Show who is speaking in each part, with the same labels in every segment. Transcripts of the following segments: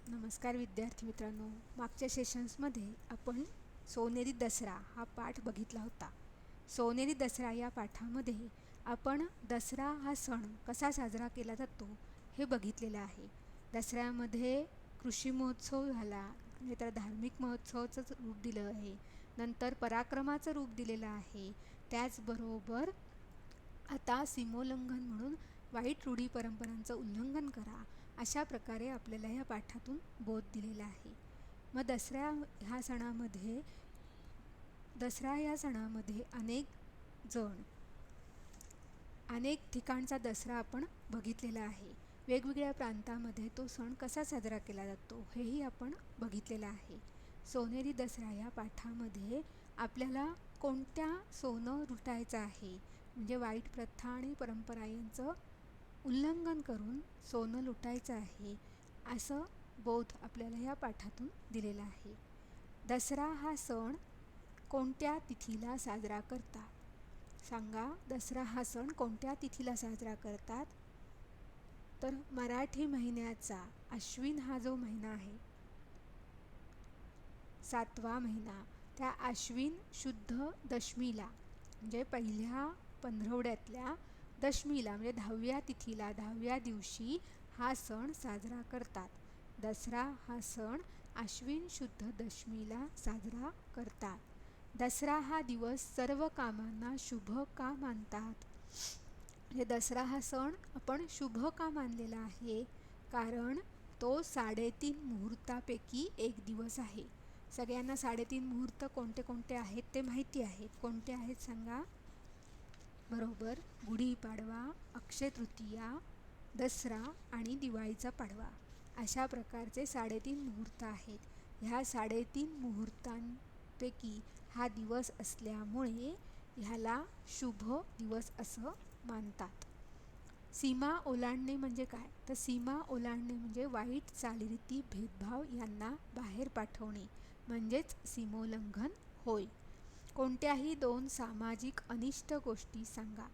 Speaker 1: नमस्कार विद्यार्थी मित्रांनो, मागच्या सेशन्समध्ये आपण सोनेरी दसरा हा पाठ बघितला होता. सोनेरी दसरा या पाठामध्ये आपण दसरा हा सण कसा साजरा केला जातो हे बघितलेलं आहे. दसऱ्यामध्ये कृषी महोत्सव झाला, म्हणजे त्याला धार्मिक महोत्सवाचं रूप दिलं आहे. नंतर पराक्रमाचं रूप दिलेलं आहे. त्याचबरोबर आता सीमोल्लंघन म्हणून वाईट रूढी परंपरांचं उल्लंघन करा, अशा प्रकारे आपल्याला या पाठातून बोध दिलेला आहे. मग दसरा या सणामध्ये अनेक ठिकाणचा दसरा आपण बघितलेला आहे. वेगवेगळ्या प्रांतामध्ये तो सण कसा साजरा केला जातो हेही आपण बघितलेलं आहे. सोनेरी दसरा या पाठामध्ये आपल्याला कोणत्या सोनं लुटायचं आहे, म्हणजे वाईट प्रथा आणि परंपरा यांचं उल्लंघन करून सोनं लुटायचं आहे, असं बोध आपल्याला या पाठातून दिलेला आहे. दसरा हा सण कोणत्या तिथीला साजरा करतात? सांगा, दसरा हा सण कोणत्या तिथीला साजरा करतात? तर मराठी महिन्याचा अश्विन हा जो महिना आहे, 7वा महिना, त्या अश्विन शुद्ध दशमीला, म्हणजे पहिल्या पंधरवड्यातल्या दशमीला, म्हणजे 10व्या तिथीला, 10व्या दिवशी हा सण साजरा करतात. दसरा हा सण अश्विन शुद्ध दशमीला साजरा करतात. दसरा हा दिवस सर्व कामांना शुभ का मानतात? म्हणजे दसरा हा सण आपण शुभ का मानलेला आहे? कारण तो 3.5 मुहूर्तापैकी एक दिवस आहे. सगळ्यांना 3.5 मुहूर्त कोणते कोणते आहेत ते माहिती आहेत. कोणते आहेत सांगा? बरोबर, गुढीपाडवा, अक्षय तृतीया, दसरा आणि दिवाळीचा पाडवा, अशा प्रकारचे 3.5 मुहूर्त आहेत. ह्या 3.5 मुहूर्तांपैकी हा दिवस असल्यामुळे ह्याला शुभ दिवस असं मानतात. सीमा ओलांडणे म्हणजे काय? तर सीमा ओलांडणे म्हणजे वाईट चालीरीती, भेदभाव यांना बाहेर पाठवणे म्हणजेच सीमोल्लंघन होय. कोणत्याही 2 सामाजिक अनिष्ट गोष्टी सांगा.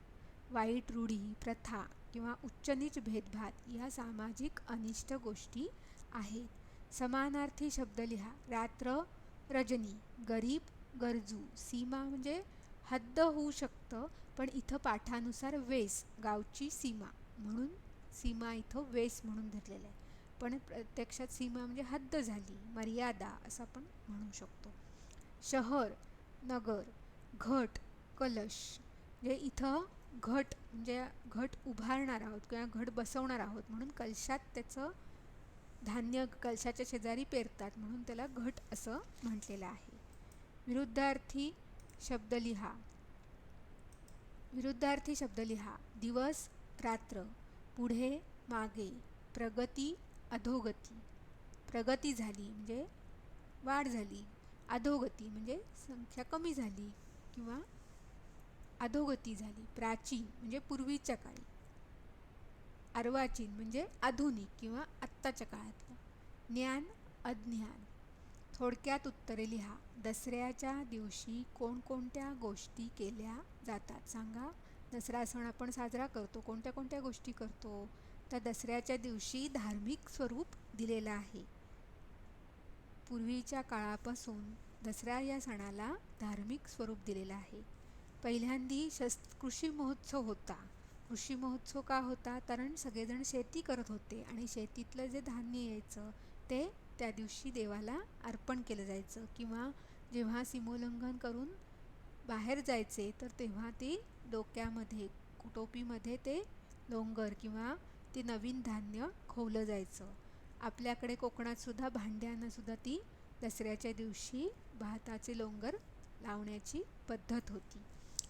Speaker 1: वाईट रूढी, प्रथा किंवा उच्च-नीच भेदभाव या सामाजिक अनिष्ट गोष्टी आहेत. समानार्थी शब्द लिहा. रात्र, रजनी, गरीब, गरजू. सीमा म्हणजे हद्द होऊ शकतं, पण इथं पाठानुसार वेस, गावची सीमा, म्हणून सीमा इथं वेस म्हणून धरलेलं आहे. पण प्रत्यक्षात सीमा म्हणजे हद्द झाली, मर्यादा असं आपण म्हणू शकतो. शहर, नगर, घट, कलश, म्हणजे इथं घट म्हणजे घट उभारणार आहोत किंवा घट बसवणार आहोत, म्हणून कलशात त्याचं धान्य कलशाच्या शेजारी पेरतात, म्हणून त्याला घट असं म्हटलेलं आहे. विरुद्धार्थी शब्द लिहा. दिवस, रात्र, पुढे, मागे, प्रगती, अधोगती. प्रगती झाली म्हणजे वाढ झाली, अधोगती म्हणजे संख्या कमी झाली किंवा अधोगती झाली. प्राचीन म्हणजे पूर्वीच्या काळी, अर्वाचीन म्हणजे आधुनिक किंवा आत्ताच्या काळातलं. ज्ञान, अज्ञान. थोडक्यात उत्तरे लिहा. दसऱ्याच्या दिवशी कोणकोणत्या गोष्टी केल्या जातात? सांगा, दसरा सण आपण साजरा करतो, कोणत्या कोणत्या गोष्टी करतो? तर दसऱ्याच्या दिवशी धार्मिक स्वरूप दिलेलं आहे. पूर्वीच्या काळापासून दसरा या सणाला धार्मिक स्वरूप दिलेलं आहे. पहिल्यांदी कृषी महोत्सव होता. कृषी महोत्सव का होता? कारण सगळेजण शेती करत होते आणि शेतीतलं जे धान्य यायचं ते त्या दिवशी देवाला अर्पण केलं जायचं, किंवा जेव्हा सीमोल्लंघन करून बाहेर जायचे तर तेव्हा ती डोक्यामध्ये, टोपीमध्ये ते लोंगर किंवा ते नवीन धान्य खोवलं जायचं. आपल्याकडे कोकणात सुद्धा भांड्यांना सुद्धा ती दसऱ्याच्या दिवशी भाताचे लोंगर लावण्याची पद्धत होती.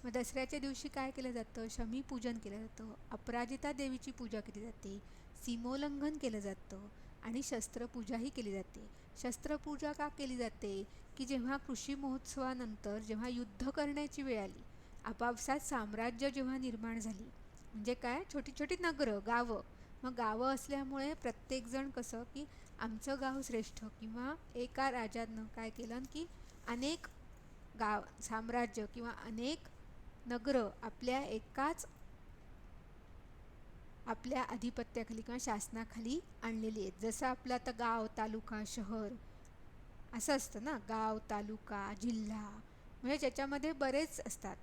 Speaker 1: मग दसऱ्याच्या दिवशी काय केलं जातं? शमीपूजन केलं जातं, अपराजिता देवीची पूजा केली जाते, सीमोल्लंघन केलं जातं आणि शस्त्रपूजाही केली जाते. शस्त्रपूजा का केली जाते? की जेव्हा कृषी महोत्सवानंतर जेव्हा युद्ध करण्याची वेळ आली, आपापसात साम्राज्य जेव्हा निर्माण झाली, म्हणजे काय, छोटी छोटी नगरं, गावं. मग गावं असल्यामुळे प्रत्येकजण कसं की आमचं गाव श्रेष्ठ, किंवा एका राजानं काय केलं की अनेक साम्राज्य किंवा अनेक नगरं आपल्या एकाच आपल्या आधिपत्याखाली किंवा शासनाखाली आणलेली आहेत. जसं आपलं आता गाव, तालुका, शहर असं असतं ना, गाव, तालुका, जिल्हा, म्हणजे ज्याच्यामध्ये बरेच असतात.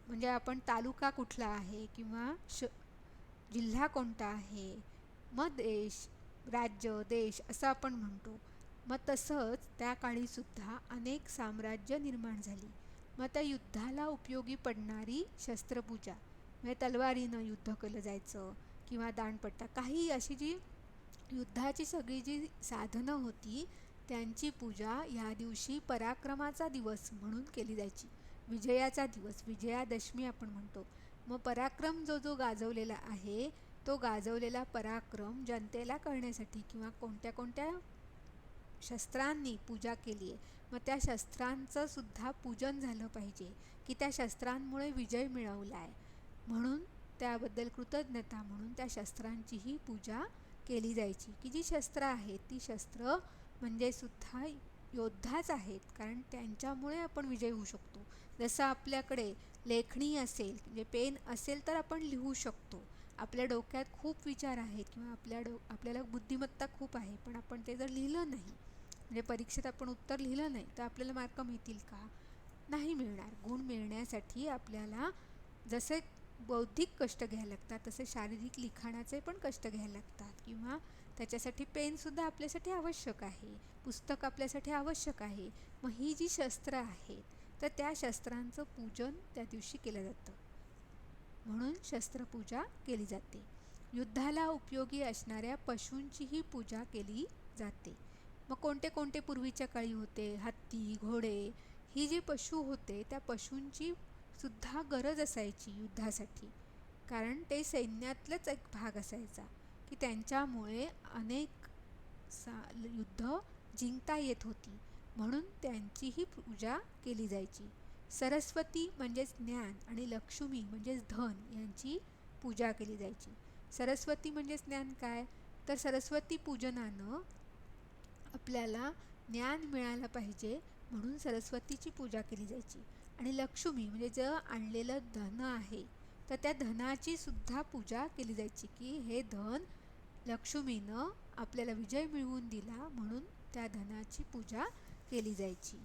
Speaker 1: म्हणजे आपण तालुका कुठला आहे किंवा जिल्हा कोणता आहे, मग देश, राज्य, देश असं आपण म्हणतो. मग तसंच त्या काळीसुद्धा अनेक साम्राज्य निर्माण झाली. मग त्या युद्धाला उपयोगी पडणारी शस्त्रपूजा, म्हणजे तलवारीनं युद्ध केलं जायचं किंवा दांडपट्टा, काही अशी जी युद्धाची सगळी जी साधनं होती त्यांची पूजा ह्या दिवशी पराक्रमाचा दिवस म्हणून केली जायची. विजयाचा दिवस, विजयादशमी आपण म्हणतो. मग पराक्रम जो जो गाजवलेला आहे तो गाजवलेला पराक्रम जनतेला कळण्यासाठी किंवा कोणत्या कोणत्या शस्त्रांनी पूजा केली आहे, मग त्या शस्त्रांचं सुद्धा पूजन झालं पाहिजे की त्या शस्त्रांमुळे विजय मिळवला आहे, म्हणून त्याबद्दल कृतज्ञता म्हणून त्या शस्त्रांचीही पूजा केली जायची. की जी शस्त्र आहेत ती शस्त्र म्हणजे सुद्धा योद्धाच आहेत, कारण त्यांच्यामुळे आपण विजय होऊ शकतो. जसं आपल्याकडे लेखणी असेल, म्हणजे पेन असेल तर आपण लिहू शकतो. आपल्या डोक्यात खूप विचार आहेत किंवा आपल्याला बुद्धिमत्ता खूप आहे, पण आपण ते जर लिहिलं नाही, म्हणजे परीक्षेत आपण उत्तर लिहिलं नाही, तर आपल्याला मार्क मिळतील का? नाही मिळणार. गुण मिळण्यासाठी आपल्याला जसे बौद्धिक कष्ट घ्यायला लागतात तसे शारीरिक लिखाणाचे पण कष्ट घ्यायला लागतात, किंवा त्याच्यासाठी पेनसुद्धा आपल्यासाठी आवश्यक आहे, पुस्तक आपल्यासाठी आवश्यक आहे. मग ही जी शस्त्र आहेत तर त्या शस्त्रांचं पूजन त्या दिवशी केलं जातं, म्हणून शस्त्रपूजा केली जाते. युद्धाला उपयोगी असणाऱ्या पशूंचीही पूजा केली जाते. मग कोणते कोणते पूर्वीच्या काळी होते? हत्ती, घोडे, ही जी पशु होते त्या पशूंची सुद्धा गरज असायची युद्धासाठी, कारण ते सैन्यातलाच एक भाग असायचा की त्यांच्यामुळे अनेक युद्ध जिंकता येत होती, म्हणून त्यांचीही पूजा केली जायची. सरस्वती म्हणजेच ज्ञान आणि लक्ष्मी म्हणजेच धन यांची पूजा केली जायची. सरस्वती म्हणजेच ज्ञान काय, तर सरस्वती पूजनानं आपल्याला ज्ञान मिळालं पाहिजे म्हणून सरस्वतीची पूजा केली जायची. आणि लक्ष्मी म्हणजे जे आणलेलं धन आहे तर त्या धनाची सुद्धा पूजा केली जायची की हे धन लक्ष्मीनं आपल्याला विजय मिळवून दिला, म्हणून त्या धनाची पूजा केली जायची.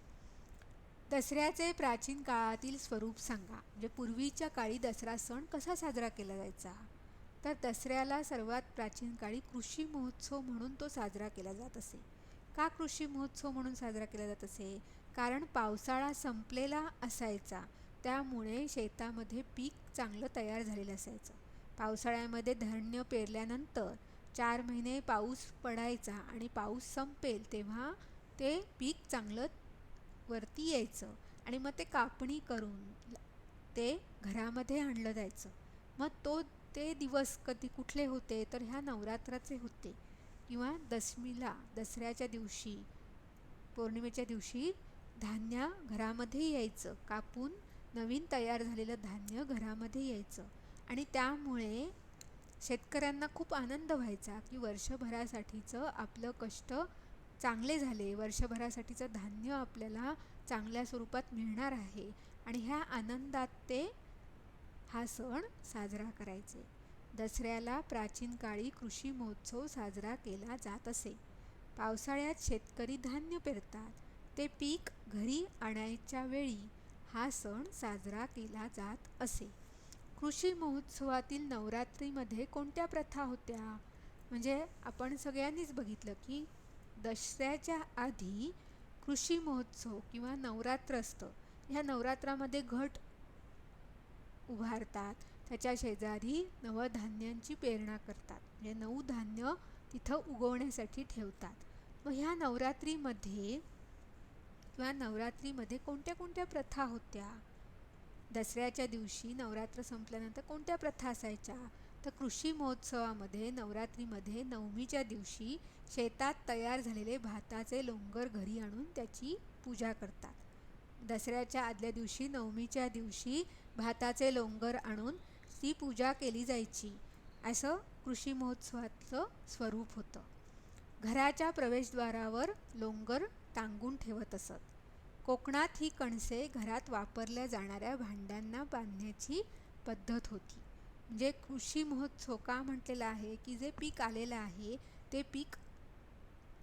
Speaker 1: दसऱ्याचे प्राचीन काळातील स्वरूप सांगा. म्हणजे पूर्वीच्या काळी दसरा सण कसा साजरा केला जायचा, तर दसऱ्याला सर्वात प्राचीन काळी कृषी महोत्सव म्हणून तो साजरा केला जात असे. का कृषी महोत्सव म्हणून साजरा केला जात असे, कारण पावसाळा संपलेला असायचा, त्यामुळे शेतामध्ये पीक चांगलं तयार झालेलं असायचं. पावसाळ्यामध्ये धान्य पेरल्यानंतर 4 महिने पाऊस पडायचा आणि पाऊस संपेल तेव्हा ते पीक चांगलं वरती यायचं आणि मग ते कापणी करून ते घरामध्ये आणलं जायचं. मग ते दिवस कधी कुठले होते, तर ह्या नवरात्राचे होते किंवा दशमीला, दसऱ्याच्या दिवशी, पौर्णिमेच्या दिवशी धान्य घरामध्ये यायचं, कापून नवीन तयार झालेलं धान्य घरामध्ये यायचं आणि त्यामुळे शेतकऱ्यांना खूप आनंद व्हायचा की वर्षभरासाठीचं आपलं कष्ट चांगले झाले, वर्षभरासाठीचं धान्य आपल्याला चांगल्या स्वरूपात मिळणार आहे, आणि ह्या आनंदात ते हा सण साजरा करायचे. दसऱ्याला प्राचीन काळी कृषी महोत्सव साजरा केला जात असे. पावसाळ्यात शेतकरी धान्य पेरतात, ते पीक घरी आणायच्या वेळी हा सण साजरा केला जात असे. कृषी महोत्सवातील नवरात्रीमध्ये कोणत्या प्रथा होत्या, म्हणजे आपण सगळ्यांनीच बघितलं की दसऱ्याच्या आधी कृषी महोत्सव किंवा नवरात्र असतं. ह्या नवरात्रामध्ये घट उभारतात, त्याच्या शेजारी नवधान्यांची पेरणा करतात, म्हणजे नऊ धान्य तिथं उगवण्यासाठी ठेवतात. मग ह्या नवरात्रीमध्ये कोणत्या कोणत्या प्रथा होत्या, दसऱ्याच्या दिवशी नवरात्र संपल्यानंतर कोणत्या प्रथा असायच्या, तर कृषी महोत्सवामध्ये नवरात्रीमध्ये नवमीच्या दिवशी शेतात तयार झालेले भाताचे लोंगर घरी आणून त्याची पूजा करतात. दसऱ्याच्या आदल्या दिवशी नवमीच्या दिवशी भाताचे लोंगर आणून ती पूजा केली जायची. असं कृषी महोत्सवाचं स्वरूप होतं. घराच्या प्रवेशद्वारावर लोंगर टांगून ठेवत असत. कोकणात ही कणसे घरात वापरल्या जाणाऱ्या भांड्यांना बांधण्याची पद्धत होती. म्हणजे कृषी महोत्सव का म्हटलेला आहे की जे पीक आलेलं आहे ते पीक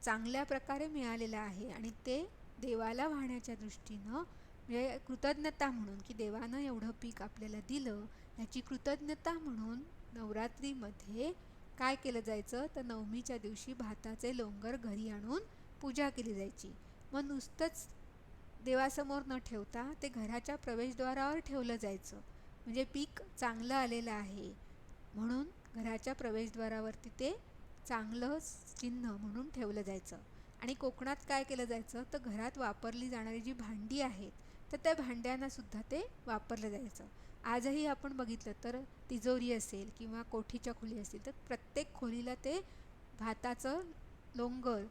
Speaker 1: चांगल्या प्रकारे मिळालेलं आहे आणि ते देवाला वाहण्याच्या दृष्टीनं म्हणजे कृतज्ञता म्हणून की देवानं एवढं पीक आपल्याला दिलं याची कृतज्ञता म्हणून नवरात्रीमध्ये काय केलं जायचं तर नवमीच्या दिवशी भाताचे लोंगर घरी आणून पूजा केली जायची. मग नुसतंच देवासमोर न ठेवता ते घराच्या प्रवेशद्वारावर ठेवलं जायचं. म्हणजे पीक चांगलं आलेलं आहे म्हणून घराच्या प्रवेशद्वारावरती ते चांगलं चिन्ह म्हणून ठेवलं जायचं. आणि कोकणात काय केलं जायचं तर घरात वापरली जाणारी जी भांडी आहेत तर त्या भांड्यांना सुद्धा ते वापरलं जायचं. आजही आपण बघितलं तर तिजोरी असेल किंवा कोठीच्या खोली असतील तर प्रत्येक खोलीला ते भाताचं लोंगर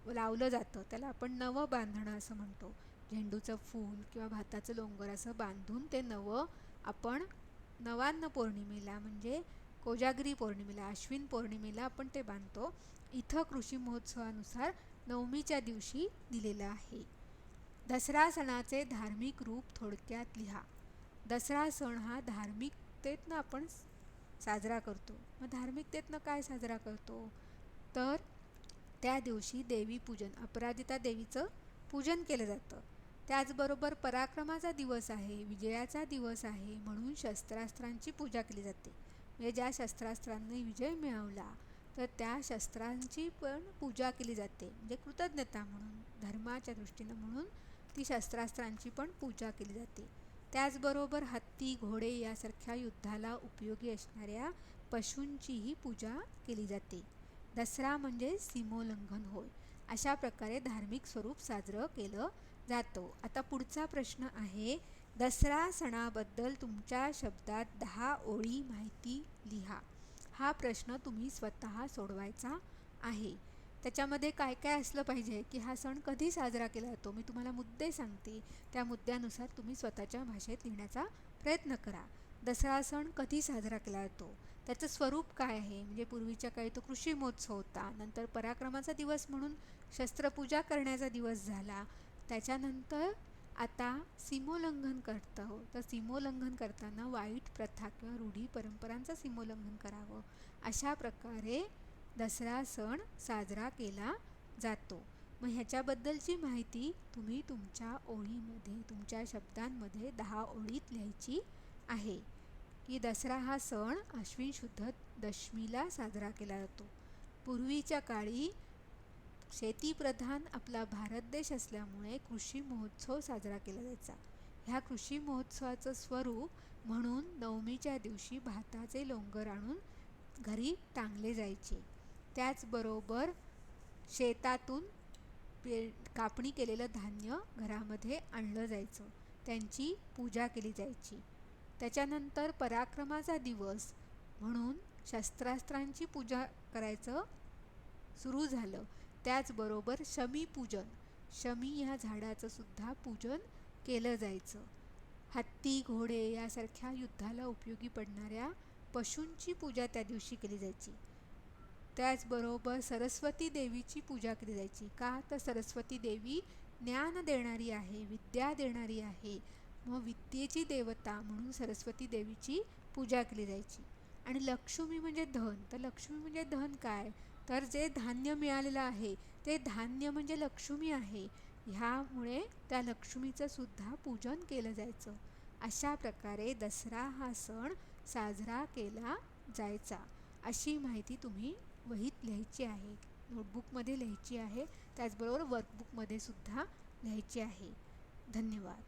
Speaker 1: लावलं जातं. त्याला आपण नवं बांधणं असं म्हणतो. झेंडूचं फूल किंवा भाताचं लोंगर असं बांधून ते नवं आपण नवान्न पौर्णिमेला म्हणजे कोजागिरी पौर्णिमेला आश्विन पौर्णिमेला आपण ते बांधतो. इथं कृषी महोत्सवानुसार नवमीच्या दिवशी दिलेलं आहे. दसरा सणाचे धार्मिक रूप थोडक्यात लिहा. दसरा सण हा धार्मिकतेतनं आपण साजरा करतो. मग धार्मिकतेतनं काय साजरा करतो तर त्या दिवशी देवी पूजन अपराजिता देवीचं पूजन केलं जातं. त्याचबरोबर पराक्रमाचा दिवस आहे, विजयाचा दिवस आहे म्हणून शस्त्रास्त्रांची पूजा केली जाते. म्हणजे ज्या शस्त्रास्त्रांनी विजय मिळवला तर त्या शस्त्रांची पण पूजा केली जाते. म्हणजे कृतज्ञता म्हणून धर्माच्या दृष्टीनं म्हणून ती शस्त्रास्त्रांची पण पूजा केली जाते. त्याचबरोबर हत्ती घोडे यासारख्या युद्धाला उपयोगी असणाऱ्या पशूंचीही पूजा केली जाते. दसरा म्हणजे सीमोल्लंघन होय. अशा प्रकारे धार्मिक स्वरूप साजरं केलं जातो. आता पुढचा प्रश्न आहे दसरा सणाबद्दल तुमच्या शब्दात 10 ओळी माहिती लिहा. हा प्रश्न तुम्ही स्वतः सोडवायचा आहे. त्याच्यामध्ये काय काय असलं पाहिजे की हा सण कधी साजरा केला जातो. मी तुम्हाला मुद्दे सांगते त्या मुद्द्यानुसार तुम्ही स्वतःच्या भाषेत लिहिण्याचा प्रयत्न करा. दसरा सण कधी साजरा केला जातो, त्याचं स्वरूप काय आहे. म्हणजे पूर्वीच्या काळी तो कृषी महोत्सव होता, नंतर पराक्रमाचा दिवस म्हणून शस्त्रपूजा करण्याचा दिवस झाला, त्याच्यानंतर आता सीमोल्लंघन करतो तर सीमोल्लंघन करताना वाईट प्रथा किंवा रूढी परंपरांचं सीमोल्लंघन करावं अशा प्रकारे दसरा सण साजरा केला जातो. मग ह्याच्याबद्दलची माहिती तुम्ही तुमच्या ओळीमध्ये तुमच्या शब्दांमध्ये 10 ओळीत लिहायची आहे की दसरा हा सण आश्विन शुद्ध दशमीला साजरा केला जातो. पूर्वीच्या काळी शेतीप्रधान आपला भारत देश असल्यामुळे कृषी महोत्सव साजरा केला जायचा. ह्या कृषी महोत्सवाचं स्वरूप म्हणून नवमीच्या दिवशी भाताचे लोंगर आणून घरी टांगले जायचे. त्याचबरोबर शेतातून कापणी केलेलं धान्य घरामध्ये आणलं जायचं, त्यांची पूजा केली जायची. त्याच्यानंतर पराक्रमाचा दिवस म्हणून शस्त्रास्त्रांची पूजा करायचं सुरू झालं. त्याचबरोबर शमीपूजन, शमी ह्या झाडाचं सुद्धा पूजन केलं जायचं. हत्ती घोडे यासारख्या युद्धाला उपयोगी पडणाऱ्या पशूंची पूजा त्या दिवशी केली जायची. त्याचबरोबर सरस्वती देवीची पूजा केली जायची. का तर सरस्वती देवी ज्ञान देणारी आहे, विद्या देणारी आहे. मग विद्येची देवता म्हणून सरस्वती देवीची पूजा केली जायची. आणि लक्ष्मी म्हणजे धन, तर लक्ष्मी म्हणजे धन काय तर जे धान्य मिळालेलं आहे ते धान्य म्हणजे लक्ष्मी आहे. ह्यामुळे त्या लक्ष्मीचं सुद्धा पूजन केलं जायचं. अशा प्रकारे दसरा हा सण साजरा केला जायचा. अशी माहिती तुम्ही वहीत लिहायची आहे, नोटबुकमध्ये लिहायची आहे, त्याचबरोबर वर्कबुकमध्ये सुद्धा लिहायची आहे. धन्यवाद.